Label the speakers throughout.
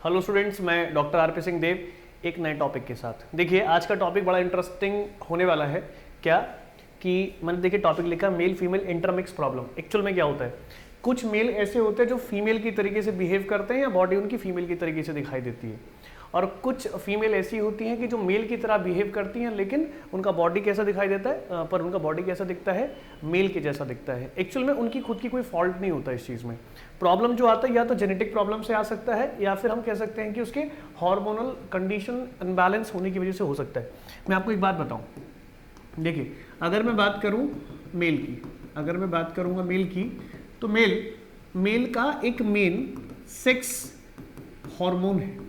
Speaker 1: Hello students, मैं doctor RP Singh देव एक नए टॉपिक के साथ। देखिए आज का टॉपिक बड़ा इंटरेस्टिंग होने वाला है। क्या कि मैंने देखिए टॉपिक लिखा male female intermix problem. Actual में क्या होता है, कुछ मेल ऐसे होते हैं जो फीमेल की तरीके से बिहेव करते हैं या बॉडी उनकी फीमेल की तरीके से दिखाई देती है, और कुछ फीमेल ऐसी होती हैं कि जो मेल की तरह बिहेव करती हैं लेकिन उनका बॉडी कैसा दिखाई देता है, पर उनका बॉडी कैसा दिखता है, मेल के जैसा दिखता है। एक्चुअल में उनकी खुद की कोई फॉल्ट नहीं होता इस चीज़ में। प्रॉब्लम जो आता है या तो जेनेटिक प्रॉब्लम से आ सकता है या फिर हम कह सकते हैं कि उसके हार्मोनल कंडीशन अनबैलेंस होने की वजह से हो सकता है। मैं आपको एक बात बताऊं, देखिए अगर मैं बात करूं मेल की, अगर मैं बात करूंगा मेल की, तो मेल का एक मेन सेक्स हार्मोन है।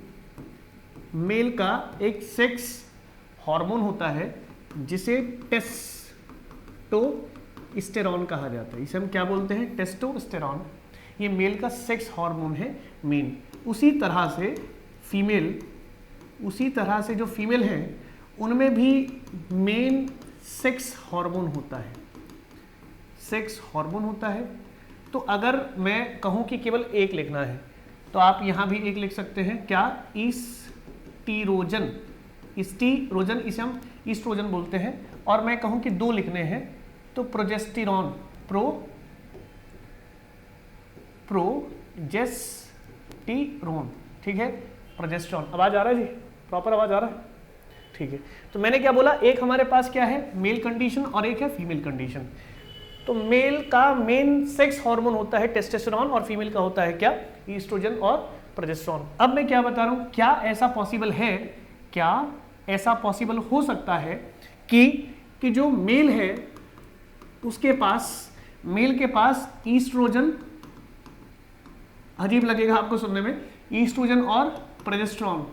Speaker 1: मेल का एक सेक्स हार्मोन होता है जिसे टेस्टोस्टेरॉन कहा जाता है। इसे हम क्या बोलते हैं, टेस्टोस्टेरॉन। ये मेल का सेक्स हार्मोन है मेन। उसी तरह से जो फीमेल हैं उनमें भी मेन सेक्स हार्मोन होता है, सेक्स हार्मोन होता है। तो अगर मैं कहूं कि केवल एक लिखना है तो आप यहां भी एक लिख सकते हैं। क्या, ईस्ट्रोजन, इसे हम ईस्ट्रोजन बोलते हैं। और मैं कहूं कि दो लिखने हैं तो प्रोजेस्टेरॉन, प्रोजेस्टेरॉन, ठीक है, प्रोजेस्टेरॉन। आवाज आ रहा है जी, प्रॉपर आवाज आ रहा है, ठीक है। तो मैंने क्या बोला, एक हमारे पास क्या है मेल कंडीशन और एक है फीमेल कंडीशन। तो मेल का मेन सेक्स हार्मोन होता है टेस्टोस्टेरॉन और फीमेल का होता है क्या, ईस्ट्रोजन और प्रोजेस्टेरॉन। अब मैं क्या बता रहा हूं, क्या ऐसा पॉसिबल है, क्या ऐसा पॉसिबल हो सकता है कि जो मेल है उसके पास, मेल के पास ईस्ट्रोजन, अजीब लगेगा आपको सुनने में, ईस्ट्रोजन और प्रोजेस्टेरॉन,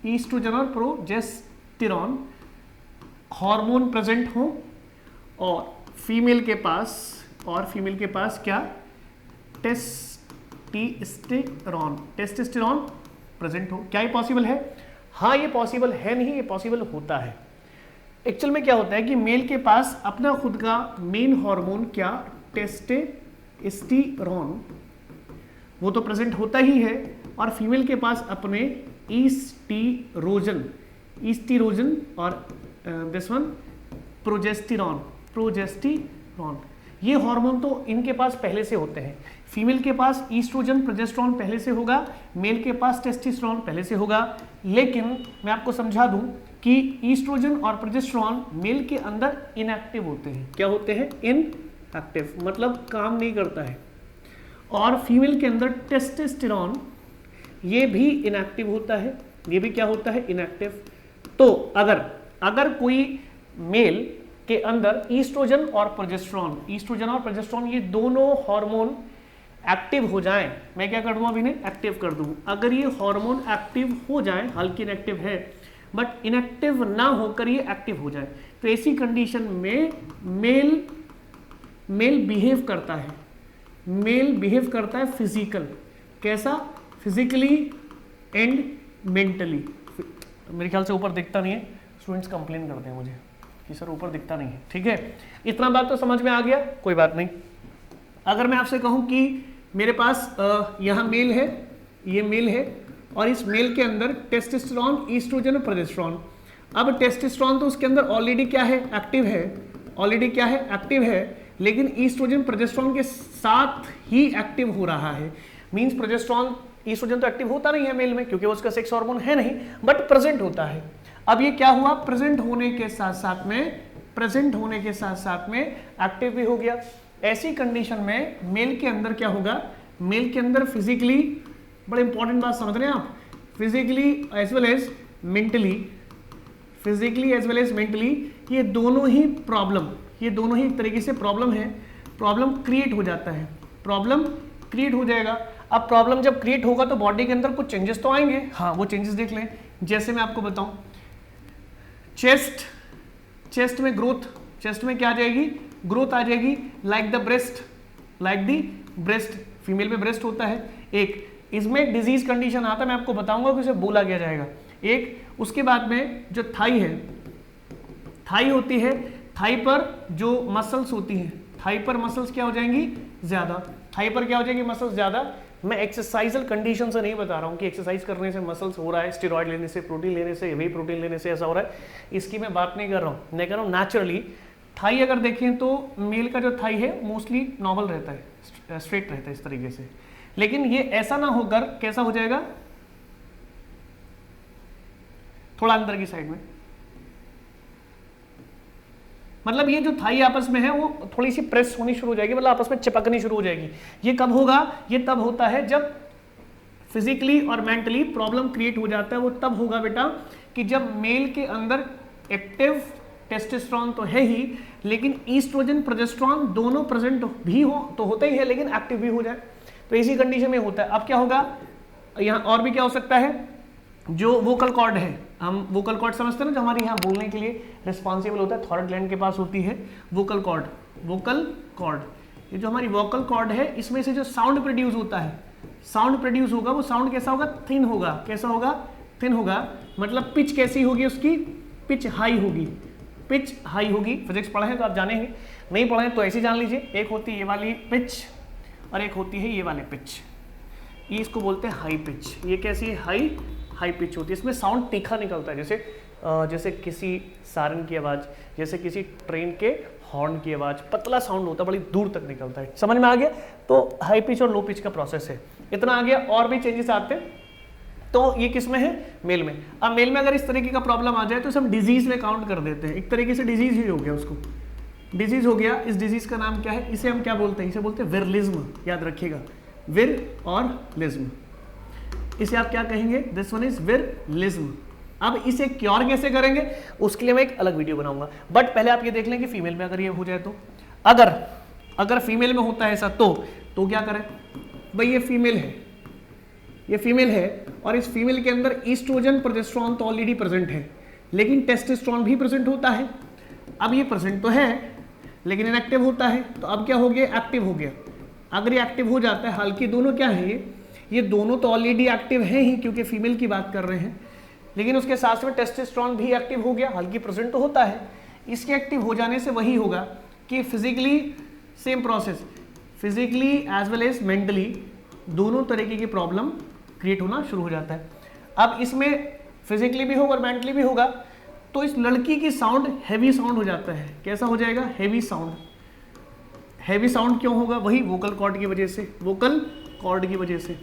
Speaker 1: ईस्ट्रोजन और प्रोजेस्टेरॉन हार्मोन प्रेजेंट हो और फीमेल के पास क्या, टेस्टोस्टेरॉन प्रेजेंट हो। क्या ये पॉसिबल है? हाँ ये पॉसिबल है, नहीं ये पॉसिबल होता है। एक्चुअल में क्या होता है कि मेल के पास अपना खुद का मेन हार्मोन क्या, टेस्टोस्टेरॉन, वो तो प्रेजेंट होता ही है, और फीमेल के पास अपने ईस्ट्रोजन और दिस वन प्रोजेस्टेरॉन, ये हार्मोन तो इनके पास पहले से होते हैं। फीमेल के पास ईस्ट्रोजन प्रोजेस्टेरॉन पहले से होगा, मेल के पास टेस्टोस्टेरॉन पहले से होगा। लेकिन मैं आपको समझा दूं कि ईस्ट्रोजन और प्रोजेस्टेरॉन मेल के अंदर इनएक्टिव होते हैं। क्या होते हैं? इनएक्टिव, मतलब काम नहीं करता है। और फीमेल के अंदर टेस्टोस्टेरॉन ये भी इनएक्टिव होता है, ये भी क्या होता है, इनएक्टिव। तो अगर कोई मेल के अंदर ईस्ट्रोजन और प्रोजेस्टेरॉन ये दोनों हार्मोन एक्टिव हो जाएं, मैं क्या कर दूं, अब इन्हें एक्टिव कर दूं। अगर ये हार्मोन एक्टिव हो जाएं, हल्की इनएक्टिव है बट इनएक्टिव ना होकर ये एक्टिव हो जाए, तो ऐसी कंडीशन में मेल बिहेव करता है फिजिकल, कैसा, फिजिकली एंड मेंटली। मेरे ख्याल से ऊपर दिखता नहीं है, स्टूडेंट्स कंप्लेन करते हैं मुझे कि सर ऊपर दिखता नहीं है, ठीक है। इतना बात तो समझ में आ गया, कोई बात नहीं। अगर मैं आपसे कहूं कि मेरे पास यहाँ मेल है, ये मेल है, और इस मेल के अंदर टेस्टोस्टेरॉन, ईस्ट्रोजन और प्रोजेस्टेरॉन। अब टेस्टोस्टेरॉन तो उसके अंदर ऑलरेडी क्या है, एक्टिव है, लेकिन ईस्ट्रोजन प्रोजेस्टेरॉन के साथ ही एक्टिव हो रहा है। मींस प्रोजेस्टेरॉन, ईस्ट्रोजन तो एक्टिव होता नहीं है मेल में क्योंकि उसका सेक्स हार्मोन है नहीं, बट प्रेजेंट होता है। अब ये क्या हुआ, प्रेजेंट होने के साथ साथ में एक्टिव भी हो गया। ऐसी कंडीशन में मेल के अंदर क्या होगा, मेल के अंदर फिजिकली, बड़ा इंपॉर्टेंट बात समझ रहे हैं आप, physically as well as mentally, ये दोनों ही एक तरीके से प्रॉब्लम है, प्रॉब्लम क्रिएट हो जाता है, प्रॉब्लम क्रिएट हो जाएगा। अब प्रॉब्लम जब क्रिएट होगा तो बॉडी के अंदर कुछ चेंजेस तो आएंगे। हाँ, वो चेंजेस देख लें। जैसे मैं आपको बताऊं, चेस्ट में ग्रोथ, चेस्ट में क्या आ जाएगी, ग्रोथ आ जाएगी, लाइक द ब्रेस्ट, फीमेल में ब्रेस्ट होता है। एक इसमें एक डिजीज कंडीशन आता है, मैं आपको बताऊंगा कि उसे बोला क्या जाएगा। एक उसके बाद में जो थाई होती है, थाई पर जो मसल्स होती हैं, थाई पर मसल्स क्या हो जाएंगी, ज्यादा, थाई पर क्या हो जाएंगी, मसल्स ज्यादा, मैं एक्सरसाइजल कंडीशन से नहीं बता रहा हूँ कि एक्सरसाइज करने से मसल्स हो रहा है, स्टेरॉइड लेने से, प्रोटीन लेने से, वे प्रोटीन लेने से ऐसा हो रहा है, इसकी मैं बात नहीं कर रहा हूँ। मैं कह रहा हूँ नेचुरली थाई अगर देखें तो मेल का जो थाई है मोस्टली नॉर्मल रहता है, स्ट्रेट रहता है इस तरीके से, लेकिन ये ऐसा ना होकर कैसा हो जाएगा, थोड़ा अंदर की साइड में, मतलब ये जो थाई आपस में है वो थोड़ी सी प्रेस होनी शुरू हो जाएगी, मतलब आपस में चिपकनी शुरू हो जाएगी। ये कब होगा, ये तब होता है जब फिजिकली और मेंटली प्रॉब्लम क्रिएट हो जाता है। वो तब होगा बेटा कि जब मेल के अंदर एक्टिव टेस्टोस्टेरोन तो है ही, लेकिन ईस्ट्रोजन प्रोजेस्टेरोन दोनों प्रेजेंट भी हो तो होते ही है, लेकिन एक्टिव भी हो जाए, तो इसी कंडीशन में होता है। अब क्या होगा, यहाँ और भी क्या हो सकता है, जो वोकल कॉर्ड है, हम वोकल कॉर्ड समझते हैं ना, जो हमारे यहाँ बोलने के लिए रिस्पॉन्सिबल होता है, थॉरस ग्लैंड के पास होती है वोकल कॉर्ड। वोकल कॉर्ड, ये जो हमारी वोकल कॉर्ड है, इसमें से जो साउंड प्रोड्यूस होता है, साउंड प्रोड्यूस होगा, वो साउंड कैसा होगा, थिन होगा। कैसा होगा, थिन होगा, मतलब पिच कैसी होगी उसकी, पिच हाई होगी, पिच हाई होगी। फिजिक्स पढ़े हैं तो आप जानेंगे, नहीं पढ़े तो ऐसे जान लीजिए। एक होती है ये वाली पिच और एक होती है ये वाले पिच, ये इसको बोलते हैं हाई पिच। ये कैसी है, हाई पिच होती है, इसमें साउंड तीखा निकलता है, जैसे किसी सायरन की आवाज़, जैसे किसी ट्रेन के हॉर्न की आवाज़, पतला साउंड होता है, बड़ी दूर तक निकलता है। समझ में आ गया, तो हाई पिच और लो पिच का प्रोसेस है, इतना आ गया। और भी चेंजेस आते हैं, तो ये किस में है, मेल में। अब मेल में अगर इस तरीके का प्रॉब्लम आ जाए तो इसे हम डिजीज में काउंट कर देते हैं, एक तरीके से डिजीज ही हो गया, उसको डिजीज हो गया। इस डिजीज का नाम क्या है, इसे हम क्या बोलते हैं, इसे बोलते हैं विरलिज्म, याद रखिएगा, विर और लिज्म, इसे आप क्या कहेंगे, दिस वन इज विरलिज्म। अब इसे क्योर कैसे करेंगे, उसके लिए मैं एक अलग वीडियो बनाऊंगा, बट पहले आप ये देख लें कि फीमेल में अगर ये हो जाए तो, अगर फीमेल में होता है ऐसा तो क्या करें भाई, ये फीमेल है और इस फीमेल के अंदर ईस्ट्रोजन प्रोजेस्टेरोन तो ऑलरेडी प्रेजेंट है, लेकिन टेस्टोस्टेरोन भी प्रेजेंट होता है। अब ये प्रेजेंट तो है लेकिन इनएक्टिव होता है, तो अब क्या हो गया, एक्टिव हो गया। अगर ये एक्टिव हो जाता है, हालांकि दोनों क्या है, ये दोनों तो ऑलरेडी एक्टिव हैं ही, क्योंकि फीमेल की बात कर रहे हैं, लेकिन उसके साथ में टेस्टोस्टेरोन भी एक्टिव हो गया, हालांकि प्रेजेंट तो होता है। इसके एक्टिव हो जाने से वही होगा कि physically same process, physically as well as mentally दोनों तरीके की प्रॉब्लम क्रिएट होना शुरू हो जाता है। अब इसमें फिजिकली भी होगा और मेंटली भी होगा, तो इस लड़की की साउंड हैवी साउंड हो जाता है। कैसा हो जाएगा, हैवी साउंड। हैवी साउंड क्यों होगा, वही वोकल कॉर्ड की वजह से, वोकल कॉर्ड की वजह से।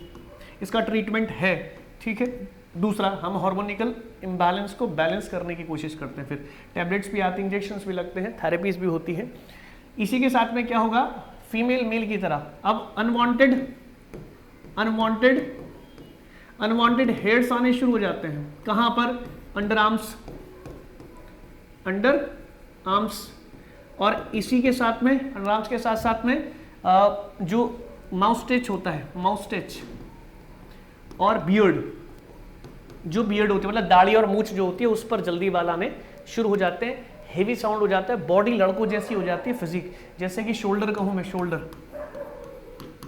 Speaker 1: इसका ट्रीटमेंट है, ठीक है। दूसरा, हम हार्मोनिकल इम्बैलेंस को बैलेंस करने की कोशिश करते हैं, फिर टैबलेट्स भी आती हैं, इंजेक्शंस भी लगते हैं, थेरेपीज भी होती हैं। इसी के साथ में क्या होगा, फीमेल मेल की तरह अब अनवांटेड हेयर्स आने शुरू हो जाते हैं। कहाँ पर, अंडर आर्म्स, और इसी के साथ में अंडर आर्म्स के साथ साथ में जो माउस्टेच होता है, माउस्टेच और बियर्ड, जो बियर्ड होती है, मतलब दाढ़ी और मूछ जो होती है, उस पर जल्दी बाल आने शुरू हो जाते हैं। हेवी साउंड हो जाता है, बॉडी लड़कों जैसी हो जाती है, फिजिक, जैसे कि शोल्डर कहूँ मैं,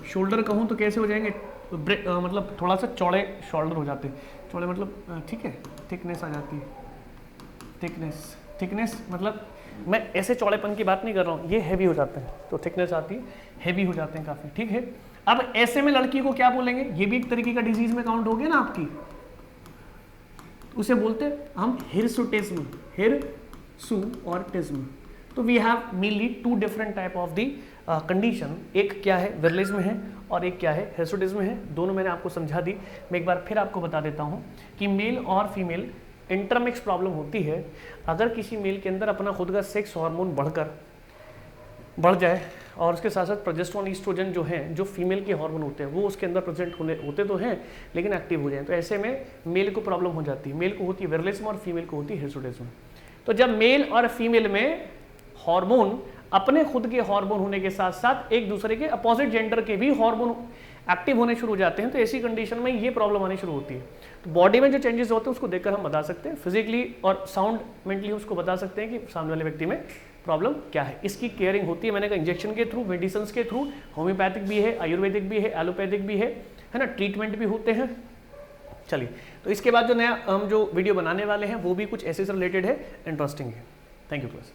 Speaker 1: शोल्डर कहूँ तो कैसे हो जाएंगे, मतलब थोड़ा सा चौड़े शोल्डर हो जाते हैं, चौड़े मतलब ठीक है, थिकनेस आ जाती है, थिकनेस मतलब मैं ऐसे चौड़ेपन की बात नहीं कर रहा हूँ, ये हैवी हो जाते हैं, तो थिकनेस आती है, हैवी हो जाते हैं काफ़ी, ठीक है। अब ऐसे में लड़की को क्या बोलेंगे, ये भी एक तरीके का डिजीज में काउंट हो गया ना आपकी, उसे बोलते हैं हम हिरसुटिज्म, हिरसु और टिज्म। तो we have mainly two different type of the condition, एक क्या है विरलिज्म है और एक क्या है हिरसुटिज्म है। दोनों मैंने आपको समझा दी, मैं एक बार फिर आपको बता देता हूँ कि मेल और फीमेल इंटरमिक्स प्रॉब्लम होती है अगर किसी मेल के अंदर अपना खुद का सेक्स हार्मोन बढ़ जाए और उसके साथ साथ प्रोजेस्टेरोन, ईस्ट्रोजन जो हैं, जो फीमेल के हार्मोन होते हैं, वो उसके अंदर प्रेजेंट होते तो हैं लेकिन एक्टिव हो जाएं, तो ऐसे में मेल को प्रॉब्लम हो जाती है। मेल को होती है विरलिज्म और फीमेल को होती है हिरसुटिज्म। तो जब मेल और फीमेल में हार्मोन अपने खुद के हार्मोन होने के साथ साथ एक दूसरे के अपोजिट जेंडर के भी हार्मोन एक्टिव होने शुरू हो जाते हैं, तो ऐसी कंडीशन में ये प्रॉब्लम आनी शुरू होती है। तो बॉडी में जो चेंजेस होते हैं उसको देखकर हम बता सकते हैं, फिजिकली और साउंड मेंटली उसको बता सकते हैं कि सामने वाले व्यक्ति में प्रॉब्लम क्या है। इसकी केयरिंग होती है, मैंने कहा इंजेक्शन के थ्रू, मेडिसिन के थ्रू, होम्योपैथिक भी है, आयुर्वेदिक भी है, एलोपैथिक भी है ना, ट्रीटमेंट भी होते हैं। चलिए, तो इसके बाद जो नया हम जो वीडियो बनाने वाले हैं वो भी कुछ ऐसे से रिलेटेड है, इंटरेस्टिंग है। Thank you class.